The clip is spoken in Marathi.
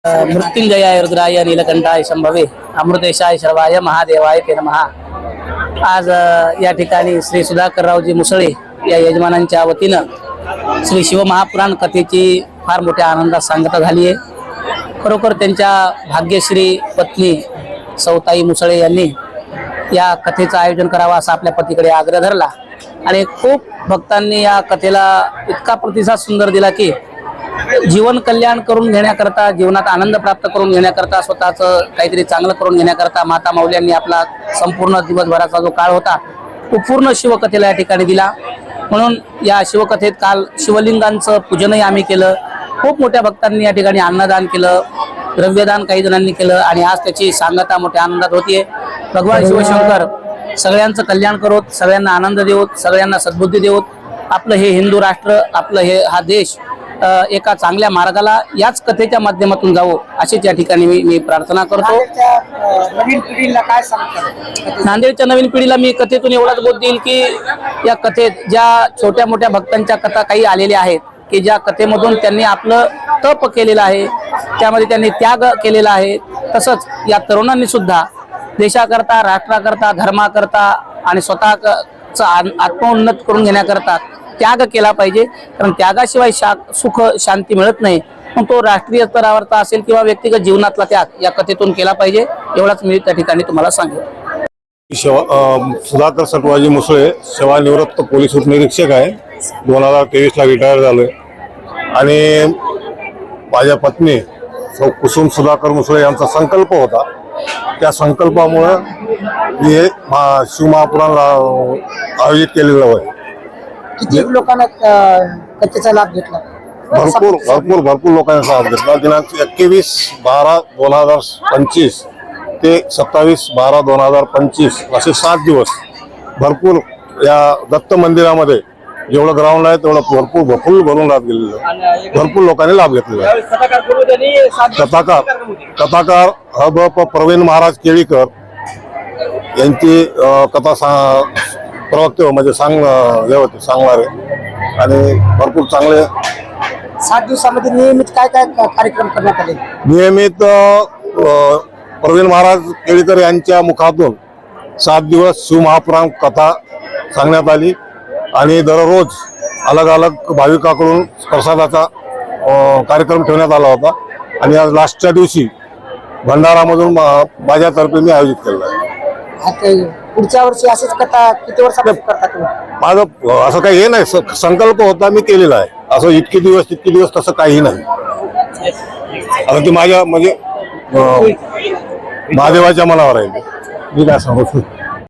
मृत्युंजयाय रुद्राय नीलकंठाय शंभवे अमृतेशाय शर्वाय महादेवाय ते नमः। आज या ठिकाणी श्री सुधाकररावजी मुसळे या यजमानांच्या वतीनं श्री शिवमहापुराण कथेची फार मोठ्या आनंदात सांगता झाली आहे। खरोखर त्यांच्या भाग्यश्री पत्नी सौताई मुसळे यांनी या कथेचं आयोजन करावं असा आपल्या पतीकडे आग्रह धरला आणि खूप भक्तांनी या कथेला इतका प्रतिसाद सुंदर दिला की जीवन कल्याण करून घेण्याकरता, जीवनात आनंद प्राप्त करून घेण्याकरता, स्वतःचं काहीतरी चांगलं करून घेण्याकरता माता माऊल्यांनी आपला संपूर्ण दिवसभराचा जो काळ होता तो पूर्ण शिवकथेला या ठिकाणी दिला। म्हणून या शिवकथेत काल शिवलिंगांचं पूजनही आम्ही केलं। खूप मोठ्या भक्तांनी या ठिकाणी अन्नदान केलं, द्रव्यदान काही जणांनी केलं आणि आज त्याची सांगता मोठ्या आनंदात होतीये। भगवान शिवशंकर सगळ्यांचं कल्याण करोत, सगळ्यांना आनंद देवोत, सगळ्यांना सद्बुद्धी देवोत। आपलं हे हिंदू राष्ट्र, आपलं हे हा देश एका चांगल्या मार्गाला याच कथेच्या माध्यमातून जावो अशीच या ठिकाणी मी प्रार्थना करतो। नवीन पिढीला काय सांगतात? नांदेडच्या नवीन पिढीला मी कथेतून एवढाच बोध देईल की या कथेत ज्या छोट्या मोठ्या भक्तांच्या कथा काही आलेल्या आहेत की ज्या कथेमधून त्यांनी आपलं तप केलेलं आहे, त्यामध्ये त्यांनी त्याग केलेला आहे, तसंच या तरुणांनी सुद्धा देशाकरता, राष्ट्राकरता, धर्माकरता आणि स्वतःचं आत्मोन्नत करून घेण्याकरता त्याग केला पाहिजे। कारण त्यागाशिवाय सुख शांती मिळत नाही। पण तो राष्ट्रीय स्तरावरचा असेल किंवा व्यक्तिगत जीवनातला त्याग या कथेतून केला पाहिजे, एवढाच मी त्या ठिकाणी तुम्हाला सांगेन। सुधाकर सटवाजी मुसळे सेवानिवृत्त पोलीस उपनिरीक्षक आहे। 2023 ला रिटायर झालोय आणि माझ्या पत्नी कुसुम सुधाकर मुसळे यांचा संकल्प होता। त्या संकल्पामुळे मी हे शिवमहापुराण आयोजित केलेलं आहे। किती लोकांना कथेचा लाभ घेतला? भरपूर लोकांचा लाभ घेतला। दिनांक 21/12/2025 ते 27/12/2025 असे 7 दिवस भरपूर या दत्त मंदिरामध्ये जेवढं ग्राउंड आहे तेवढं भरपूर भरून लाभ गेलेलं, भरपूर लोकांनी लाभ घेतलेला। कथाकार हब प्रवीण महाराज केळीकर यांची कथा प्रवक्ते म्हणजे सांगणारे आणि भरपूर चांगले 7 दिवसामध्ये नियमित काय काय कार्यक्रम करण्यात आले? नियमित प्रवीण महाराज केळीकर यांच्या मुखातून 7 दिवस शिवमहापुराण कथा सांगण्यात आली आणि दररोज अलग अलग भाविकाकडून प्रसादाचा कार्यक्रम ठेवण्यात आला होता आणि आज लास्टच्या दिवशी भंडारामधून माझ्यातर्फे मी आयोजित केलेला आहे। पुढच्या वर्षी अशीच कथा किती वर्षापासून करता तुम्ही? माझं असं काही हे नाही, संकल्प होता, मी केलेला आहे। असं इतके दिवस तसं काही नाही। आता ती माझ्या म्हणजे महादेवाच्या मनावर आहे, मी काय सांगू।